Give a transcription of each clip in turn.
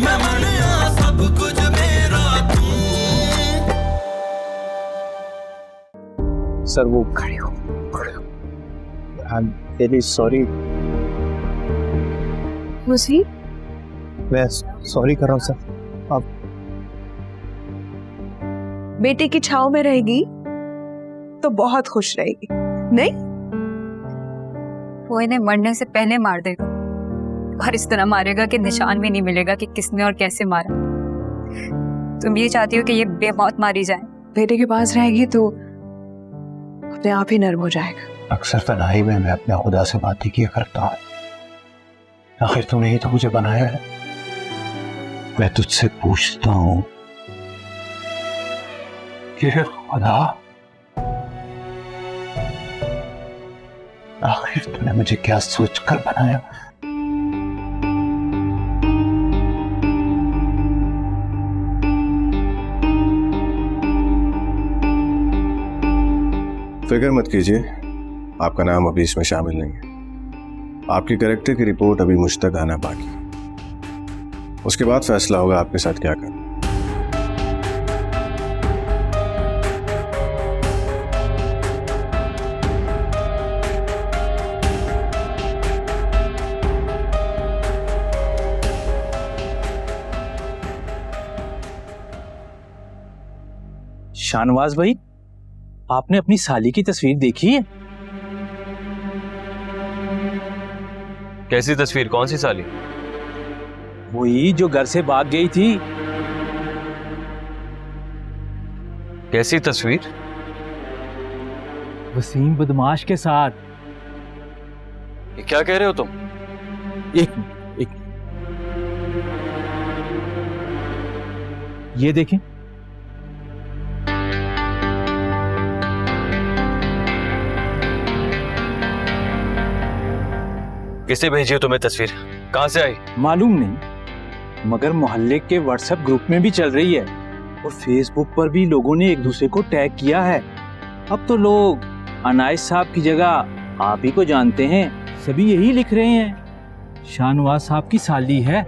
मैं मनिया सब कुछ मेरा तू। सर वो खड़े हो। I am very sorry. मैं सॉरी कर रहा हूँ सर। आप बेटे की छाव में रहेगी तो बहुत खुश रहेगी, नहीं? वो इन्हें मरने से पहले मार देगा और इस तरह मारेगा कि निशान भी नहीं मिलेगा कि किसने और कैसे मारा। तुम ये चाहती हो कि ये बेमौत मारी जाए? बेटे के पास रहेगी तो अपने आप ही नर्म हो जाएगा। अक्सर तन्हाई में मैं अपने खुदा से बातें किया करता हूँ, आखिर तूने ही तो मुझे बनाया है। मैं तुझसे पूछता हूँ कि खुदा, आखिर तूने मुझे क्या सोचकर बनाया? फिक्र मत कीजिए, आपका नाम अभी इसमें शामिल नहीं है। आपकी कैरेक्टर की रिपोर्ट अभी मुझ तक आना बाकी है। उसके बाद फैसला होगा आपके साथ क्या करना। शाहनवाज भाई, आपने अपनी साली की तस्वीर देखी है? कैसी तस्वीर? कौन सी साली? वही जो घर से भाग गई थी। कैसी तस्वीर? वसीम बदमाश के साथ। ये क्या कह रहे हो तुम? एक ये देखें। किसने भेजी है तुम्हें तस्वीर? कहां से आई? मालूम नहीं, मगर मोहल्ले के व्हाट्सएप ग्रुप में भी चल रही है और फेसबुक पर भी लोगों ने एक दूसरे को टैग किया है। अब तो लोग अनायत साहब की जगह आप ही को जानते हैं, सभी यही लिख रहे हैं, शाहनवाज साहब की साली है।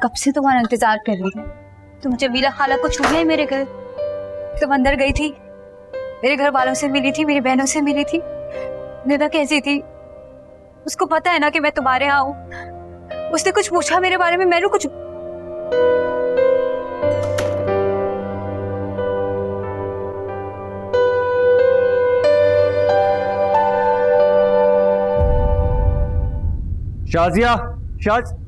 कब से तुम्हारा इंतजार कर रही है। तुम जमीला खाला को छू गई मेरे घर। तुम अंदर गई थी, मेरे घर वालों से मिली थी, मेरी बहनों से मिली थी। निदा कैसी थी? उसको पता है ना कि मैं तुम्हारे यहाँ हूँ। उसने कुछ पूछा मेरे बारे में? मैंने कुछ शाजिया, शाज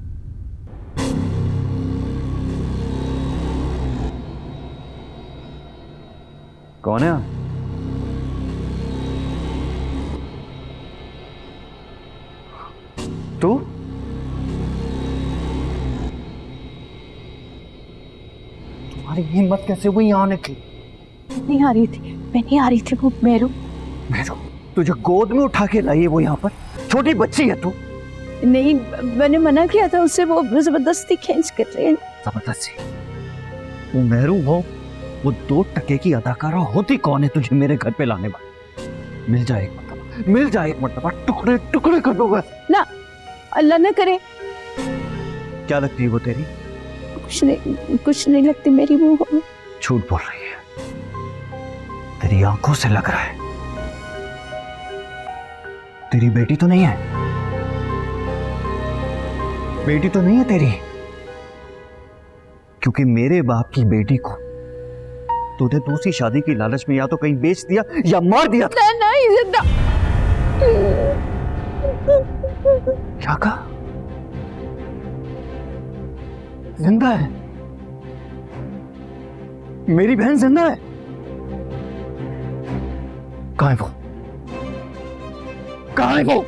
कौन है? तू? तुम्हारी हिम्मत कैसे हुई यहाँ आने की? नहीं आ रही थी, मैं नहीं आ रही थी। वो मेरू तुझे गोद में उठा के लाई है वो यहाँ पर? छोटी बच्ची है तू। नहीं, मैंने मना किया था उससे, वो जबरदस्ती खींच कर रहे हैं। जबरदस्ती? वो मेरू हो, वो 2 टके की अदाकारा होती कौन है तुझे मेरे घर पे लाने वाली? मिल जाए एक मरतबा टुकड़े टुकड़े कर दूंगा ना। अल्लाह ना करे। क्या लगती है वो तेरी? कुछ नहीं लगती मेरी वो। झूठ बोल रही है, तेरी आंखों से लग रहा है। तेरी बेटी तो नहीं है? बेटी तो नहीं है तेरी? क्योंकि मेरे बाप की बेटी को तूने दूसरी शादी की लालच में या तो कहीं बेच दिया या मार दिया। नहीं जिंदा। क्या कहा? जिंदा है? मेरी बहन जिंदा है? कहाँ है वो? कहाँ है वो?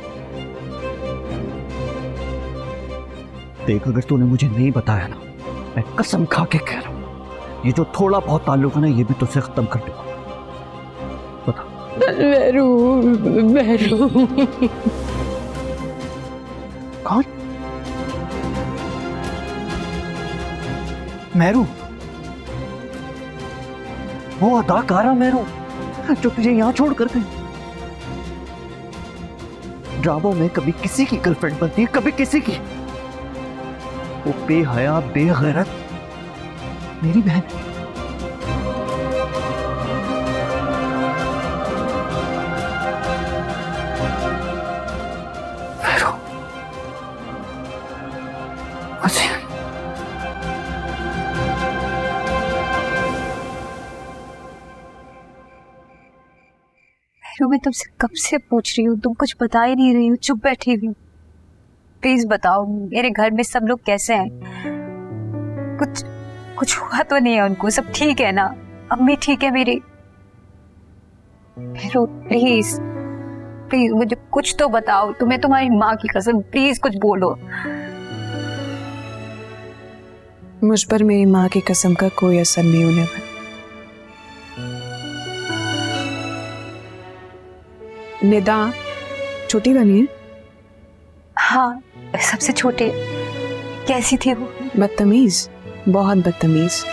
देख, अगर तूने मुझे नहीं बताया ना, मैं कसम खा के कह रहा हूं, ये जो थोड़ा बहुत ताल्लुक है ना, ये भी तुझसे खत्म कर दूंगा। बता। मेरू कौन? मेहरू, वो अदाकारा मेहरू जो तुझे यहां छोड़कर गई। ड्रामों में कभी किसी की गर्लफ्रेंड बनती है, कभी किसी की। वो बेहया बेगैरत मेरी बहन है। मेहरू, मुझे मैं तुमसे कब से पूछ रही हूँ, तुम कुछ बता ही नहीं रही हो, चुप बैठी हुई। प्लीज बताओ, मेरे घर में सब लोग कैसे हैं? कुछ कुछ हुआ तो नहीं है उनको? सब ठीक है ना? अम्मी ठीक है मेरी? प्लीज प्लीज मुझे कुछ तो बताओ। तुम्हें तुम्हारी माँ की कसम, प्लीज कुछ बोलो। मुझ पर मेरी माँ की कसम का कोई असर नहीं होने वाला। निदा छोटी बनी है? हाँ, सबसे छोटे। कैसी थी वो? बदतमीज, बहुत बदतमीज।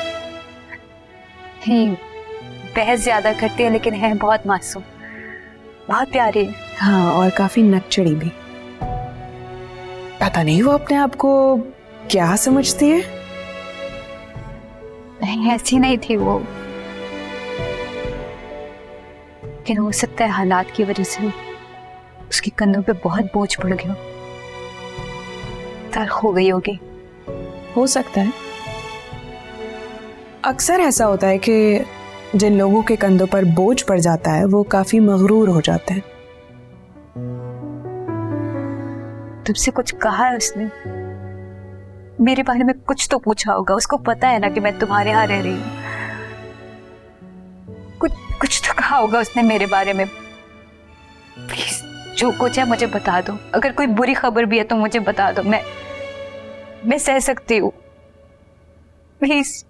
बहस ज्यादा करती है लेकिन है बहुत मासूम, बहुत प्यारी है। हाँ, और काफी नकचड़ी भी। पता नहीं वो अपने आप को क्या समझती है। नहीं, ऐसी नहीं थी वो, लेकिन हो सकता है हालात की वजह से उसके कंधों पे बहुत बोझ पड़ गया, तल्ख हो गई होगी। हो सकता है। अक्सर ऐसा होता है कि जिन लोगों के कंधों पर बोझ पड़ जाता है वो काफी मगरूर हो जाते हैं। तुमसे कुछ कहा है उसने? मेरे बारे में कुछ तो पूछा होगा, उसको पता है ना कि मैं तुम्हारे यहाँ रह रही हूँ। कुछ तो कहा होगा उसने मेरे बारे में। प्लीज जो कुछ है मुझे बता दो। अगर कोई बुरी खबर भी है तो मुझे बता दो, मैं सह सकती हूँ। प्लीज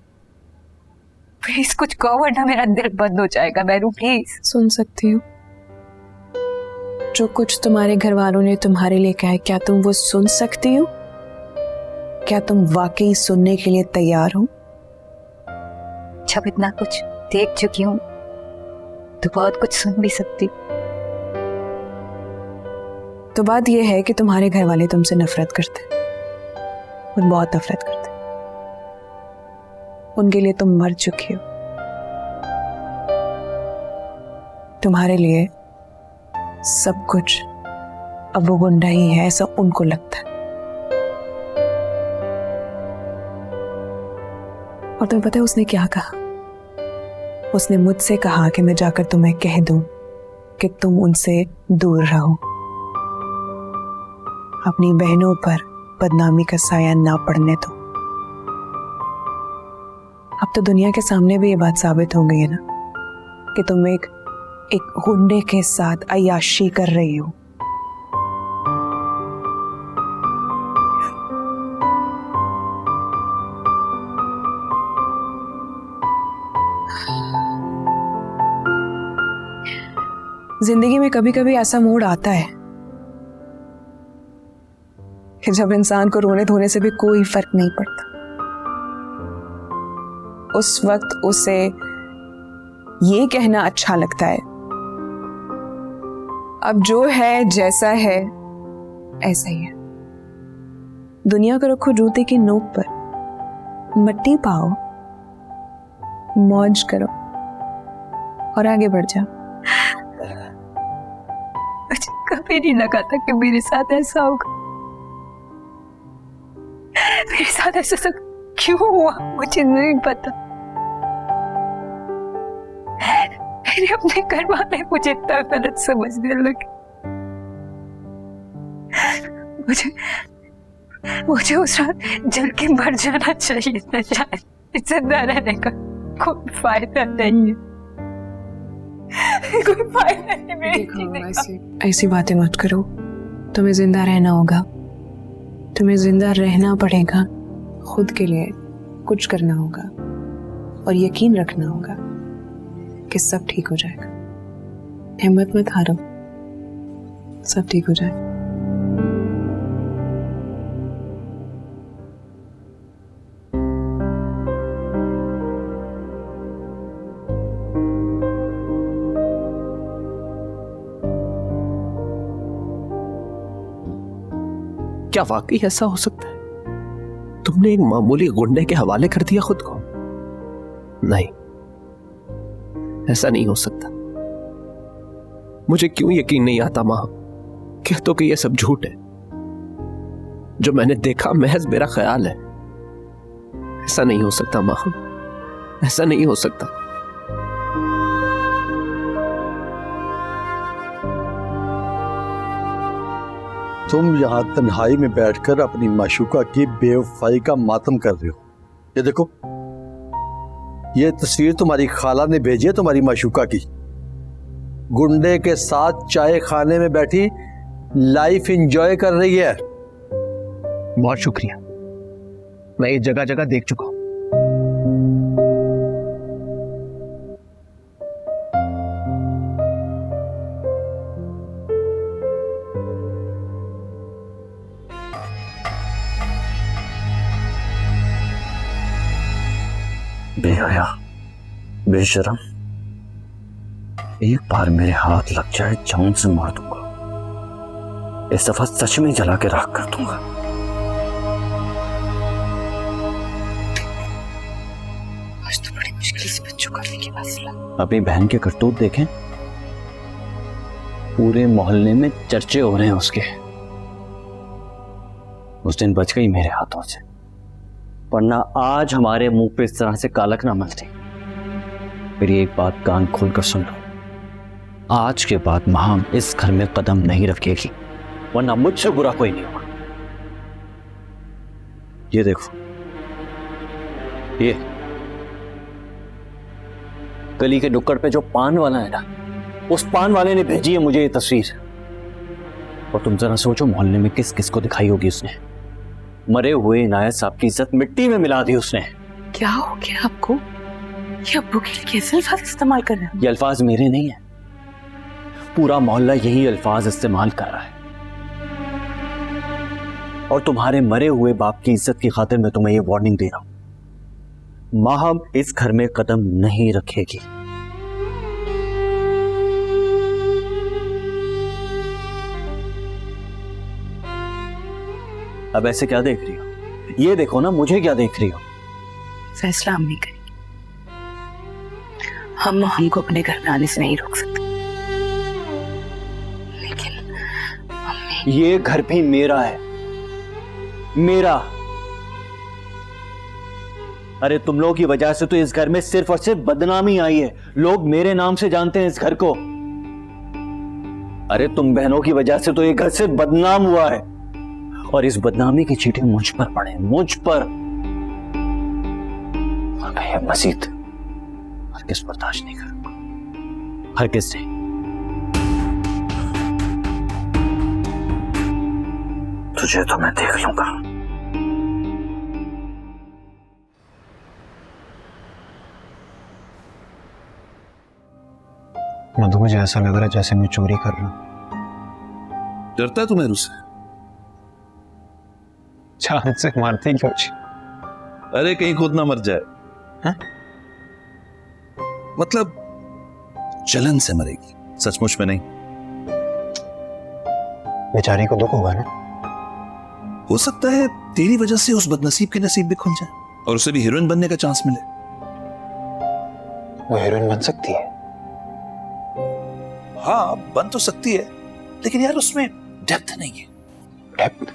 प्लीज कुछ कहो वरना मेरा दिल बंद हो जाएगा। मेरू प्लीज। सुन सकती हूँ जो कुछ तुम्हारे घर वालों ने तुम्हारे लिए कहा है, क्या तुम वो सुन सकती हो? क्या तुम वाकई सुनने के लिए तैयार हो? जब इतना कुछ देख चुकी हूँ तो बहुत कुछ सुन भी सकती। तो बात यह है कि तुम्हारे घर वाले तुमसे नफरत करते, और बहुत नफरत करते। उनके लिए तुम मर चुकी हो। तुम्हारे लिए सब कुछ अब वो गुंडा ही है, ऐसा उनको लगता है। और तुम्हें पता है उसने क्या कहा? उसने मुझसे कहा कि मैं जाकर तुम्हें कह दूं कि तुम उनसे दूर रहो, अपनी बहनों पर बदनामी का साया ना पड़ने दो। अब तो दुनिया के सामने भी ये बात साबित हो गई है ना कि तुम एक गुंडे के साथ अय्याशी कर रही हो। जिंदगी में कभी कभी ऐसा मोड़ आता है कि जब इंसान को रोने धोने से भी कोई फर्क नहीं पड़ता। उस वक्त उसे ये कहना अच्छा लगता है, अब जो है जैसा है ऐसा ही है। दुनिया को रखो जूते की नोक पर, मट्टी पाओ, मौज करो और आगे बढ़ जाओ। मुझे कभी नहीं लगा था कि मेरे साथ ऐसा होगा। मेरे साथ ऐसा सब क्यों हुआ मुझे नहीं पता। मेरे अपने घर वाले मुझे इतना गलत समझने लगे। मुझे उस रात जल के मर जाना चाहिए था। शायद जिंदा रहने का कोई फायदा नहीं है, कोई फायदा नहीं मेरे जीने का। ऐसी बातें मत करो। तुम्हें जिंदा रहना होगा, तुम्हें जिंदा रहना पड़ेगा। खुद के लिए कुछ करना होगा और यकीन रखना होगा कि सब ठीक हो जाएगा। हिम्मत मत हारो, सब ठीक हो जाएगा। क्या वाकई ऐसा हो सकता है? तुमने एक मामूली गुंडे के हवाले कर दिया खुद को? नहीं, ऐसा नहीं हो सकता। मुझे क्यों यकीन नहीं आता मां? कह तो कि यह सब झूठ है। जो मैंने देखा महज मेरा ख्याल है। ऐसा नहीं हो सकता मां, ऐसा नहीं हो सकता। तुम यहाँ तन्हाई में बैठकर अपनी माशूका की बेवफाई का मातम कर रहे हो। ये देखो, ये तस्वीर तुम्हारी खाला ने भेजी है तुम्हारी माशूका की, गुंडे के साथ चाय खाने में बैठी लाइफ एंजॉय कर रही है। बहुत शुक्रिया, मैं ये जगह जगह देख चुका हूं। बेहया, बेशरम, एक बार मेरे हाथ लग जाए जान से मार दूंगा। इस दफा सच में जला के राख कर दूंगा। आज तो बड़ी मुश्किल से बच्चों करने की मसला। अपनी बहन के करतूत देखें, पूरे मोहल्ले में चर्चे हो रहे हैं उसके। उस दिन बच गई मेरे हाथों से, वरना आज हमारे मुंह पे इस तरह से कालक ना मलती। मेरी एक बात कान खोलकर सुन लो, आज के बाद महम इस घर में कदम नहीं रखेगी, वरना मुझसे बुरा कोई नहीं होगा। ये देखो, ये गली के नुक्कड़ पे जो पान वाला है ना, उस पान वाले ने भेजी है मुझे ये तस्वीर। और तुम जरा सोचो, मोहल्ले में किस किस को दिखाई होगी उसने। मरे हुए इनायत साहब की इज्जत मिट्टी में मिला दी उसने। क्या हो गया आपको? ये अब्बू के लिए कैसे अल्फाज इस्तेमाल कर रहे हैं? ये अल्फाज मेरे नहीं है, पूरा मोहल्ला यही अल्फाज इस्तेमाल कर रहा है। और तुम्हारे मरे हुए बाप की इज्जत की खातिर मैं तुम्हें ये वार्निंग दे रहा हूं, महम इस घर में कदम नहीं रखेगी। अब ऐसे क्या देख रही हो? ये देखो ना, मुझे क्या देख रही हो? फैसला हम नहीं करेंगे। हम हमको अपने घर में आने से नहीं रोक सकते, लेकिन ये घर भी मेरा है, मेरा। अरे तुम लोगों की वजह से तो इस घर में सिर्फ और सिर्फ बदनामी आई है। लोग मेरे नाम से जानते हैं इस घर को। अरे तुम बहनों की वजह से तो ये घर सिर्फ बदनाम हुआ है, और इस बदनामी की चीटें मुझ पर पड़े, मुझ पर। और मैं यह मजीद हरगिज़ बर्दाश्त नहीं करूंगा, हरगिज़ नहीं। तुझे तो मैं देख लूंगा। मधु, मुझे ऐसा लग रहा है जैसे मैं चोरी कर रहा हूं। डरता है तुम्हें उससे? चांद से मारते क्यों? अरे कहीं खुद ना मर जाए। हाँ? मतलब जलन से मरेगी, सचमुच में नहीं। बेचारी को दुख होगा ना। हो सकता है तेरी वजह से उस बदनसीब के नसीब भी खुल जाए और उसे भी हीरोइन बनने का चांस मिले। वो हीरोइन बन सकती है। हाँ, बन तो सकती है, लेकिन यार उसमें डेप्थ नहीं है। डेप्थ?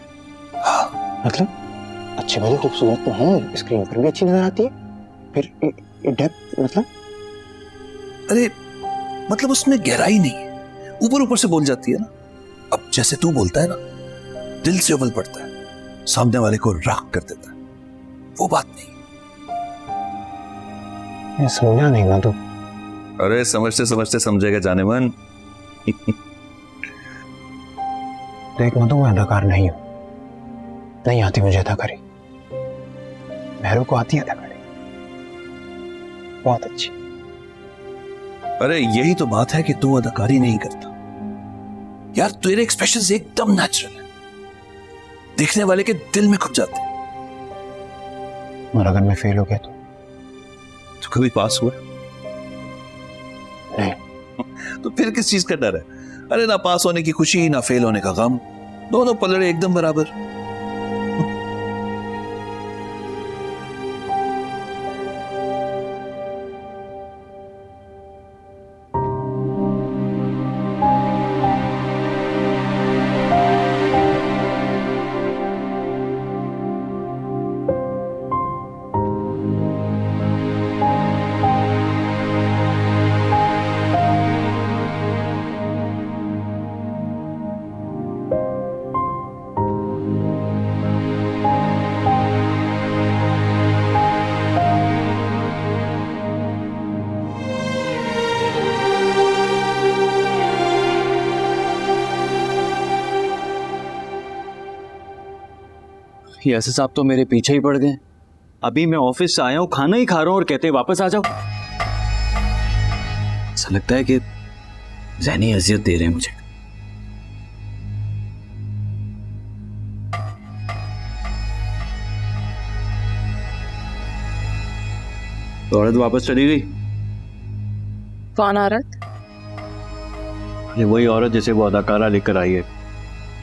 हाँ, मतलब अच्छी भली खूबसूरत तो है, स्क्रीन पर भी अच्छी नजर आती है, फिर डेप्थ मतलब? अरे मतलब उसमें गहराई नहीं है, ऊपर ऊपर से बोल जाती है ना। अब जैसे तू बोलता है ना, दिल से उबल पड़ता है, सामने वाले को राख कर देता है, वो बात नहीं। मैं समझा नहीं मधु। अरे समझते समझते समझेगा जाने मन। देख मधु, मैं अदाकार नहीं हूं, नहीं आती मुझे अदाकारी। भैरव को आती है अदाकारी, बहुत अच्छी। अरे यही तो बात है कि तू अदाकारी नहीं करता यार। तेरे एक्सप्रेशंस एकदम नेचुरल है, देखने वाले के दिल में खुद जाते हैं। और अगर मैं फेल हो गया तो कभी पास हुआ? नहीं। तो फिर किस चीज का डर है? अरे ना पास होने की खुशी, ना फेल होने का गम, दोनों पलड़े एकदम बराबर। ये ऐसे साहब तो मेरे पीछे ही पड़ गए। अभी मैं ऑफिस से आया हूं, खाना ही खा रहा हूं और कहते हैं वापस आ जाओ। ऐसा लगता है कि ज़हनी अजियत दे रहे हैं मुझे। तो औरत वापस चली गई। कौन औरत? अरे वही औरत जिसे वो अदाकारा लेकर आई है।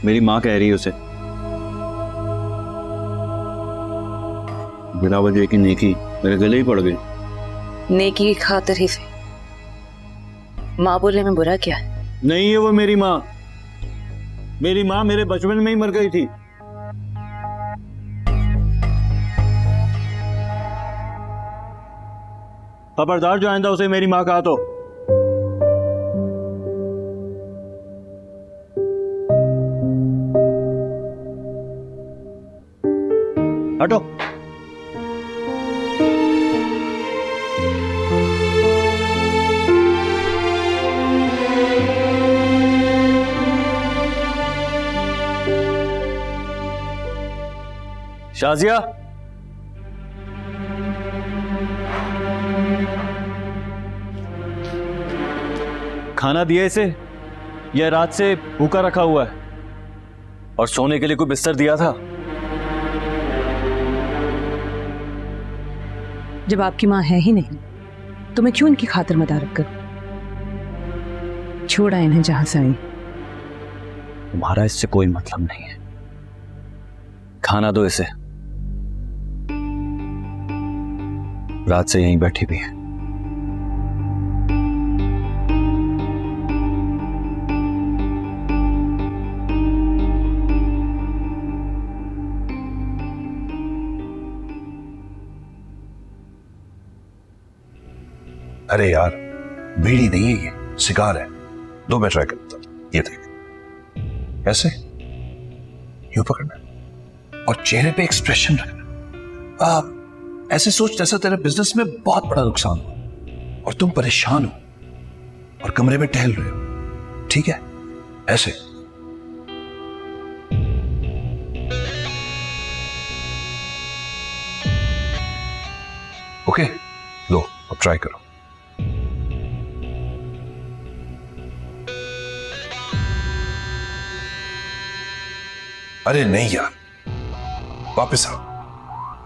मेरी माँ कह रही है उसे। बिना वजह की नेकी मेरे गले ही पड़ गई। नेकी की खातिर ही से माँ बोलने में बुरा क्या है? नहीं है वो मेरी माँ। मेरी माँ मेरे बचपन में ही मर गई थी। खबरदार जो आइंदा उसे मेरी माँ कहा तो। हटो। शाजिया, खाना दिया इसे? यह रात से भूखा रखा हुआ है। और सोने के लिए कोई बिस्तर दिया था? जब आपकी माँ है ही नहीं तो मैं क्यों इनकी खातिर मदारत करूं? छोड़ा इन्हें जहां से आई। तुम्हारा इससे कोई मतलब नहीं है। खाना दो इसे। रात से यहीं बैठी भी है। अरे यार, बीड़ी नहीं है ये, सिगार है। दो, मैं ट्राई करता हूं। ये देख, ऐसे यूं पकड़ना और चेहरे पे एक्सप्रेशन रखना। ऐसे सोच जैसा तेरे बिजनेस में बहुत बड़ा नुकसान हो और तुम परेशान हो और कमरे में टहल रहे हो। ठीक है, ऐसे। ओके, लो अब ट्राई करो। अरे नहीं यार, वापस आओ।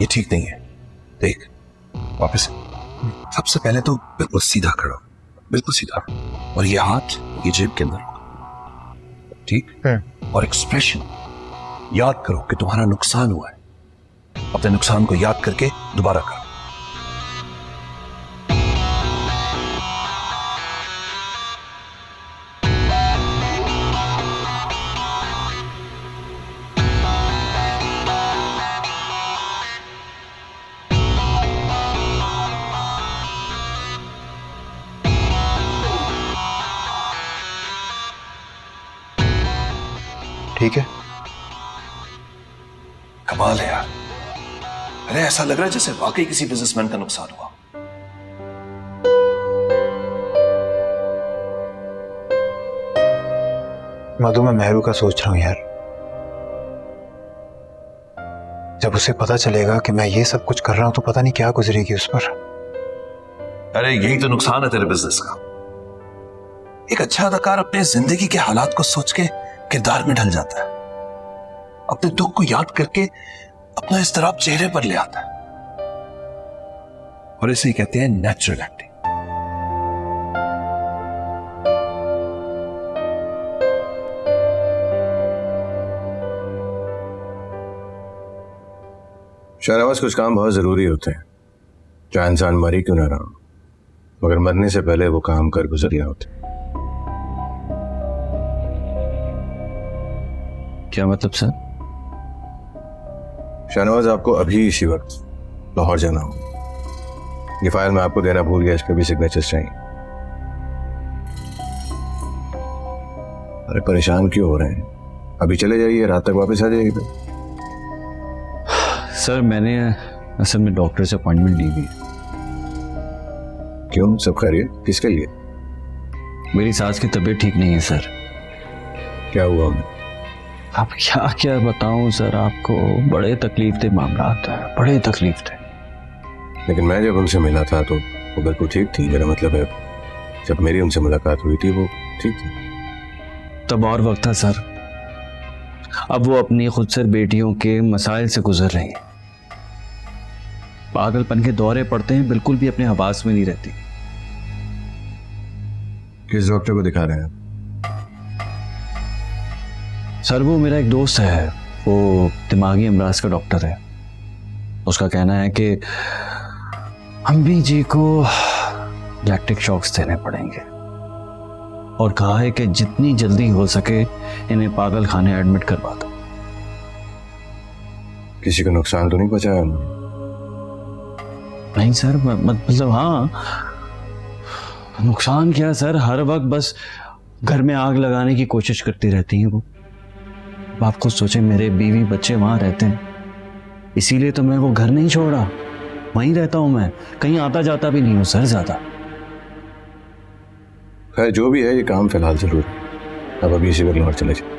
ये ठीक नहीं है। देख, वापस। सबसे पहले तो बिल्कुल सीधा खड़ा हो, बिल्कुल सीधा। और ये हाथ ये जेब के अंदर होगा, ठीक? और एक्सप्रेशन याद करो कि तुम्हारा नुकसान हुआ है। अपने नुकसान को याद करके दोबारा करो। ठीक है? कमाल है यार। अरे ऐसा लग रहा है जैसे वाकई किसी बिजनेसमैन का नुकसान हुआ। मधु, मैं मेहरू का सोच रहा हूं यार। जब उसे पता चलेगा कि मैं ये सब कुछ कर रहा हूं तो पता नहीं क्या गुजरेगी उस पर। अरे यही तो नुकसान है तेरे बिजनेस का। एक अच्छा अदाकार अपने जिंदगी के हालात को सोच के किरदार में ढल जाता है, अपने दुख को याद करके अपना इस्तराब चेहरे पर ले आता है, और इसे कहते हैं नेचुरल एक्टिंग। शाहनवाज, कुछ काम बहुत जरूरी होते हैं, चाहे इंसान मरी क्यों ना रहा हो, मगर मरने से पहले वो काम कर गुजरिया होते। क्या मतलब सर? शाहनवाज, आपको अभी इसी वक्त लाहौर जाना होगा। ये फाइल मैं आपको देना भूल गया, इस पे भी सिग्नेचर्स चाहिए। अरे परेशान क्यों हो रहे हैं? अभी चले जाइए, रात तक वापस आ जाइए। सर मैंने असल में डॉक्टर से अपॉइंटमेंट ली हुई है। क्यों, सब खैरियत? किसके लिए? मेरी सास की तबीयत ठीक नहीं है सर। क्या हुआ उन्हें? अब क्या क्या बताऊं सर आपको, बड़े तकलीफ थे मामला, बड़े तकलीफ थे। लेकिन मैं जब उनसे मिला था तो वो बिल्कुल ठीक थी। मेरा मतलब है जब मेरी उनसे मुलाकात हुई थी वो ठीक थी। तब और वक्त था सर, अब वो अपनी खुद से बेटियों के मसाइल से गुजर रही हैं, पागलपन के दौरे पड़ते हैं, बिल्कुल भी अपने हवास में नहीं रहती। किस डॉक्टर को दिखा रहे हैं? सर वो मेरा एक दोस्त है, वो दिमागी अमराज का डॉक्टर है। उसका कहना है कि अम्मी जी को इलेक्ट्रिक शॉक्स देने पड़ेंगे और कहा है कि जितनी जल्दी हो सके इन्हें पागल खाने एडमिट करवा दो। किसी को नुकसान तो नहीं पहुंचाया उन्होंने? नहीं सर, मतलब हाँ, नुकसान क्या सर, हर वक्त बस घर में आग लगाने की कोशिश करती रहती हैं वो। आप खुद सोचें, मेरे बीवी बच्चे वहां रहते हैं, इसीलिए तो मैं वो घर नहीं छोड़ा, वहीं रहता हूं मैं, कहीं आता जाता भी नहीं हूं सर ज्यादा। खैर जो भी है, ये काम फिलहाल जरूर है। अब अभी इसी पर लौट चले जाए।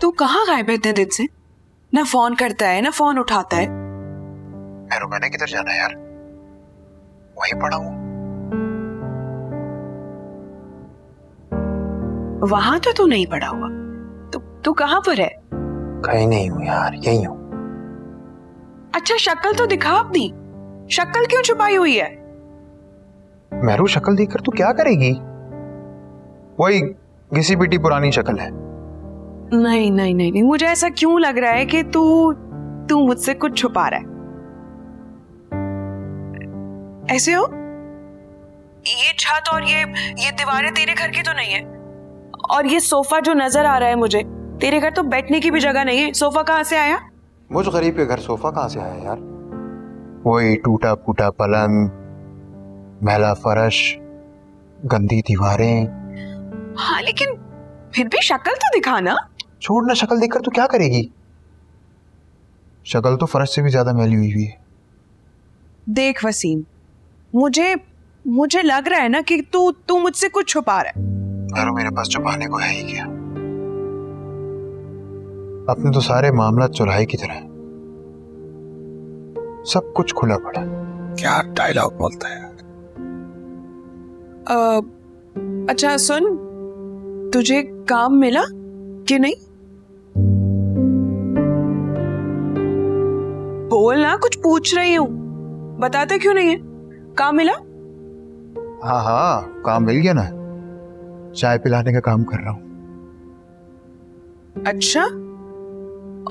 तू कहाँ गायब है इतने दिन से? ना फोन करता है ना फोन उठाता है। मैंने किधर जाना है यार, वहीं पड़ा हूँ। वहां तो तू नहीं पड़ा हुआ, तू कहाँ पर है? कहीं नहीं हूँ यार, यहीं हूँ। अच्छा शक्ल तो दिखा अपनी, शक्ल क्यों छुपाई हुई है? मेरू शक्ल देखकर तू क्या करेगी? वही घिसी पिटी पुरानी शक्ल है। नहीं नहीं नहीं नहीं, मुझे ऐसा क्यों लग रहा है कि तू मुझसे कुछ छुपा रहा है। ऐसे हो? ये छत और ये दीवारें तेरे घर की तो नहीं है, और ये सोफा जो नजर आ रहा है मुझे, तेरे घर तो बैठने की भी जगह नहीं है, सोफा कहाँ से आया? मुझ गरीब के घर सोफा कहाँ से आया यार? वही टूटा फूटा पलंग, मैला फर्श, गंदी दीवारें। हाँ लेकिन फिर भी शक्ल तो दिखाना। छोड़ ना, शक्ल देखकर तू क्या करेगी? शक्ल तो फर्श से भी ज्यादा मैली हुई है। देख वसीम, मुझे लग रहा है ना कि तू मुझसे कुछ छुपा रहा है। मेरे पास छुपाने को है ही क्या? अपने तो सारे मामला चुराहे की तरह, सब कुछ खुला पड़ा। क्या डायलॉग बोलता है यार। अच्छा सुन, तुझे काम मिला कि नहीं? बोल ना, कुछ पूछ रही हूँ, बताता क्यों नहीं है? काम मिला? हाँ काम मिल गया ना, चाय पिलाने का काम कर रहा हूँ। अच्छा,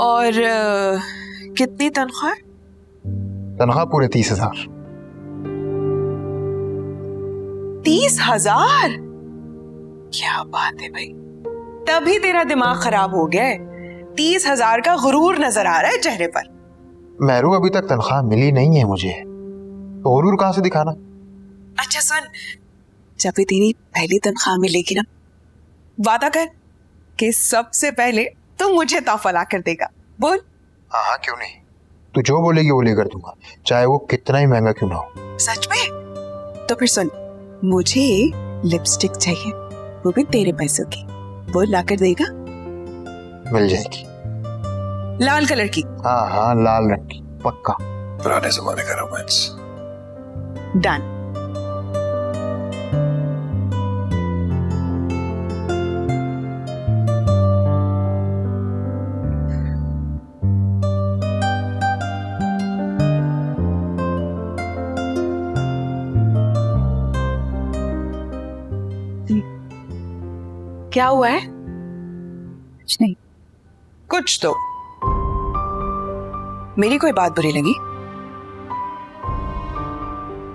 और कितनी तनख्वाह? तनख्वाह पूरे 30,000। 30,000? क्या बात है भाई, तभी तेरा दिमाग खराब हो गया है। 30,000 का गुरूर नजर आ रहा है चेहरे पर। मेरू अभी तक तनख्वाह मिली नहीं है मुझे, तो गुरूर कहां से दिखाना? अच्छा सुन, जब भी तेरी पहली तनख्वाह मिलेगी ना, वादा कर कि सबसे पहले तू मुझे तोहफा ला कर देगा। बोल। हाँ क्यों नहीं, तू जो बोलेगी वो लेकर दूंगा, चाहे वो कितना ही महंगा क्यों ना हो। सच में? तो फिर सुन, मुझे लिपस्टिक चाहिए, वो भी तेरे पैसों की। बोल, ला कर देगा? मिल जाएगी। लाल कलर की? हाँ लाल रंग की, पक्का। पुराने जमाने का रोमांस। डन। क्या हुआ है? कुछ नहीं। कुछ तो। मेरी कोई बात बुरी लगी?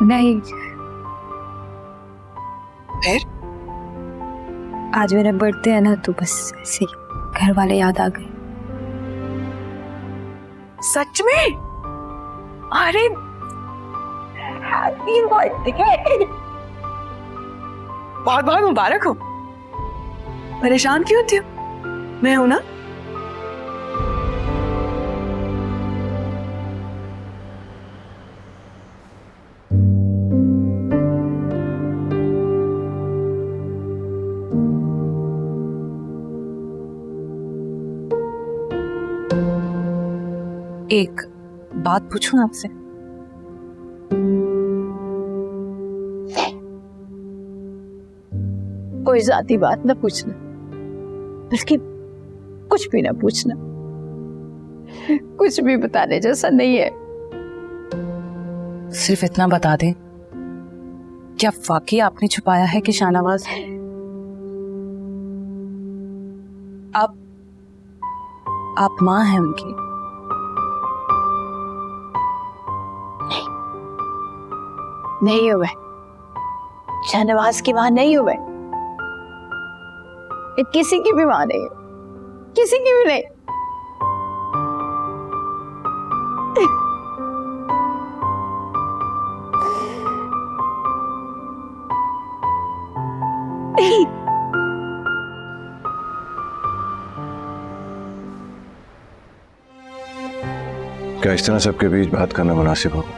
नहीं। फिर? आज मेरा बर्थडे है ना, तो बस ऐसे ही घर वाले याद आ गए। सच में? अरे हैप्पी बर्थडे, बहुत बहुत मुबारक हो। परेशान क्यों होती हो? मैं हूं ना। एक बात पूछूं आपसे? कोई जाती बात न पूछना, बल्कि कुछ भी न पूछना, कुछ भी बताने जैसा नहीं है। सिर्फ इतना बता दें, क्या वाकई आपने छुपाया है कि शाहनवाज आप मां हैं उनकी? नहीं हुए, शाहनवाज की मां नहीं हुए, किसी की भी मां नहीं है, किसी की भी नहीं। क्या इस तरह सबके बीच बात करना मुनासिब होगा?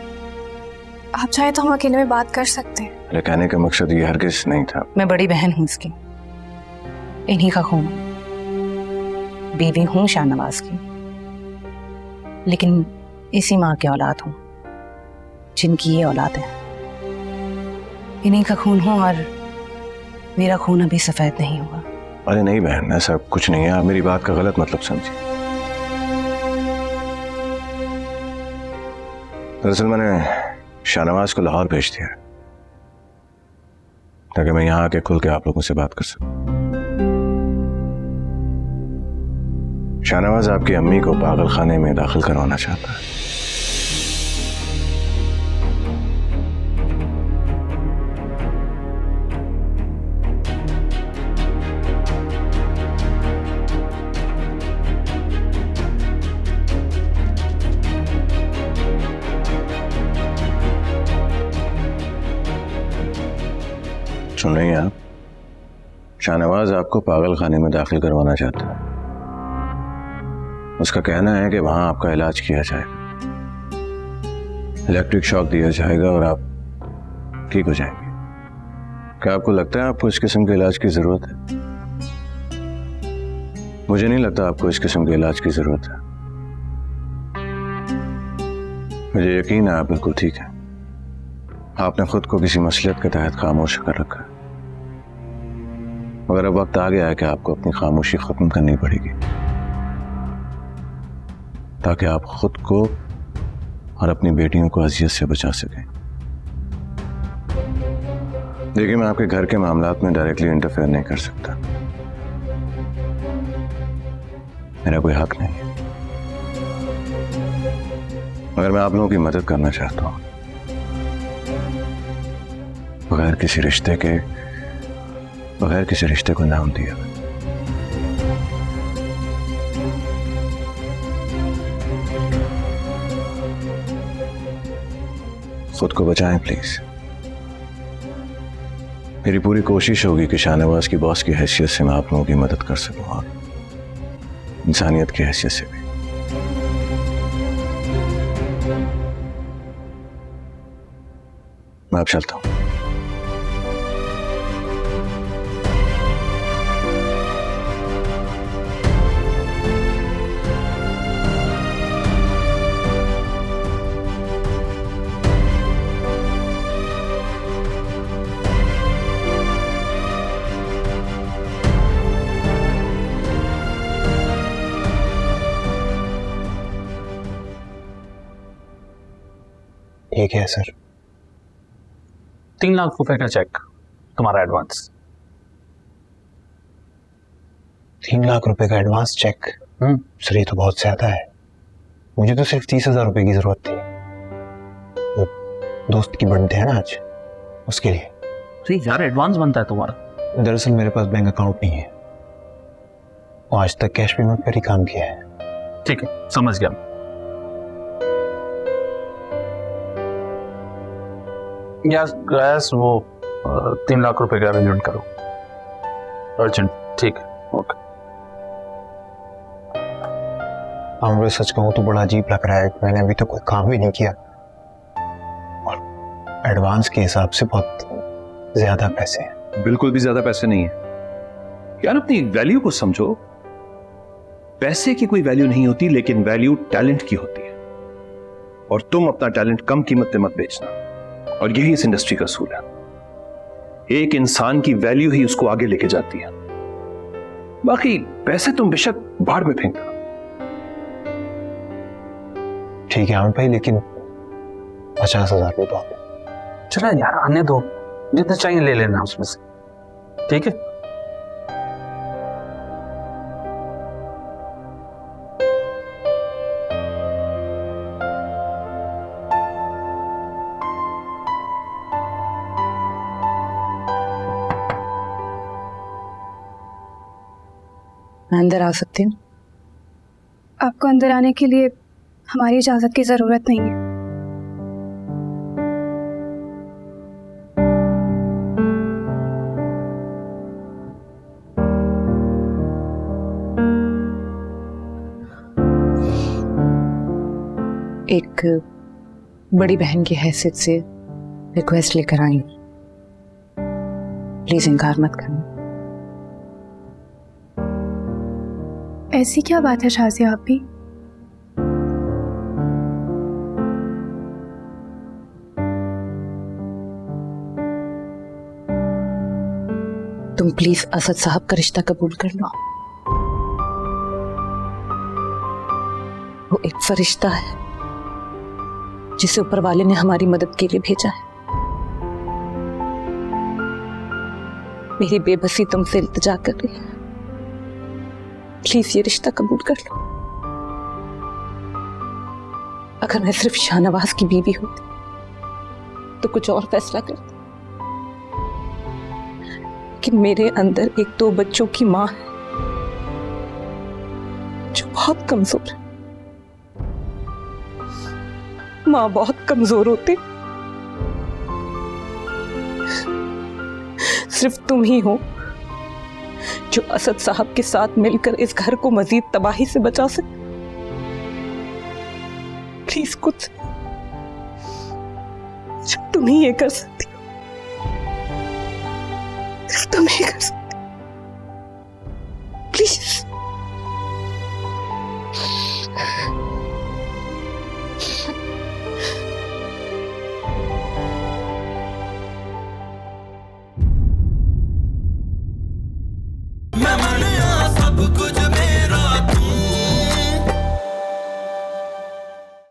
आप चाहे तो हम अकेले में बात कर सकते हैं। मेरे कहने का मकसद ये हरगिज नहीं था। मैं बड़ी बहन हूं इसकी, इन्हीं का खून, बीवी हूं शाहनवाज की, लेकिन इसी माँ की औलाद हूं जिनकी ये औलाद है। इन्हीं का खून हूं और मेरा खून अभी सफेद नहीं हुआ। अरे नहीं बहन, ऐसा कुछ नहीं है, आप मेरी बात का गलत मतलब समझिए। दरअसल मैंने शाहनवाज को लाहौर भेज दिया ताकि मैं यहां आके खुल के आप लोगों से बात कर सकूं। शाहनवाज आपकी अम्मी को पागल खाने में दाखिल करवाना चाहता है। सुन रही हैं आप? शाहनवाज आपको पागल खाने में दाखिल करवाना चाहता है। उसका कहना है कि वहां आपका इलाज किया जाएगा, इलेक्ट्रिक शॉक दिया जाएगा और आप ठीक हो जाएंगे। क्या आपको लगता है आपको इस किस्म के इलाज की जरूरत है? मुझे नहीं लगता आपको इस किस्म के इलाज की जरूरत है। मुझे यकीन है आप बिल्कुल ठीक है। आपने खुद को किसी मसलियत के तहत खामोश कर रखा है, मगर अब वक्त आ गया है कि आपको अपनी खामोशी खत्म करनी पड़ेगी ताकि आप खुद को और अपनी बेटियों को अजियत से बचा सकें। देखिए, मैं आपके घर के मामलात में डायरेक्टली इंटरफेयर नहीं कर सकता, मेरा कोई हक नहीं है, मगर मैं आप लोगों की मदद करना चाहता हूं। बगैर किसी रिश्ते को नाम दिया। खुद को बचाएं प्लीज। मेरी पूरी कोशिश होगी कि शाहनवाज की बॉस की हैसियत से मैं आप लोगों की मदद कर सकूं और इंसानियत की हैसियत से भी। मैं अब चलता हूं। ठीक है सर। 3 लाख रुपए का चेक, तुम्हारा एडवांस। 3 लाख रुपए का एडवांस चेक? सर ये तो बहुत ज्यादा है। मुझे तो सिर्फ 30,000 रुपए की जरूरत थी। वो दोस्त की बर्थडे है ना आज, उसके लिए। तो यार एडवांस बनता है तुम्हारा? दरअसल मेरे पास बैंक अकाउंट नहीं है, और आज तक कैश पेमेंट पर ही काम किया है। ठीक है, समझ गया। गैस वो 3 लाख रुपए का अरेंजमेंट करो, अर्जेंट। ठीक है। ओके। हाँ, मुझे सच कहूँ तो बड़ा अजीब लग रहा है। मैंने अभी तक कोई काम भी नहीं किया और एडवांस के हिसाब से बहुत ज्यादा पैसे हैं। बिल्कुल भी ज्यादा पैसे नहीं है यार, अपनी वैल्यू को समझो। पैसे की कोई वैल्यू नहीं होती, लेकिन वैल्यू टैलेंट की होती है, और तुम अपना टैलेंट कम कीमत पे मत बेचना, और यही इस इंडस्ट्री का असूल है। एक इंसान की वैल्यू ही उसको आगे लेके जाती है, बाकी पैसे तुम बेशक बाहर में फेंक दो। ठीक है आमिर भाई, लेकिन 50,000 रुपये बहुत है। चला यार, आने दो, जितना चाहिए ले लेना उसमें से, ठीक है? मैं अंदर आ सकती हूँ? आपको अंदर आने के लिए हमारी इजाजत की जरूरत नहीं है। एक बड़ी बहन की हैसियत से रिक्वेस्ट लेकर आई हूँ, प्लीज इनकार मत करना। ऐसी क्या बात है शाजिया आप भी? तुम प्लीज असद साहब का रिश्ता कबूल कर लो। वो एक फरिश्ता है जिसे ऊपर वाले ने हमारी मदद के लिए भेजा है। मेरी बेबसी तुमसे इल्तिजा कर रही है, प्लीज ये रिश्ता कबूल कर लो। अगर मैं सिर्फ शाहनवाज की बीवी होती तो कुछ और फैसला करती, कि मेरे अंदर एक 2 बच्चों की मां है जो बहुत कमजोर है। मां बहुत कमजोर होती, सिर्फ तुम ही हो जो असद साहब के साथ मिलकर इस घर को मजीद तबाही से बचा सकते। प्लीज कुछ तुम ही ये कर सकती हो, सिर्फ तुम ही कर सकती हो, प्लीज।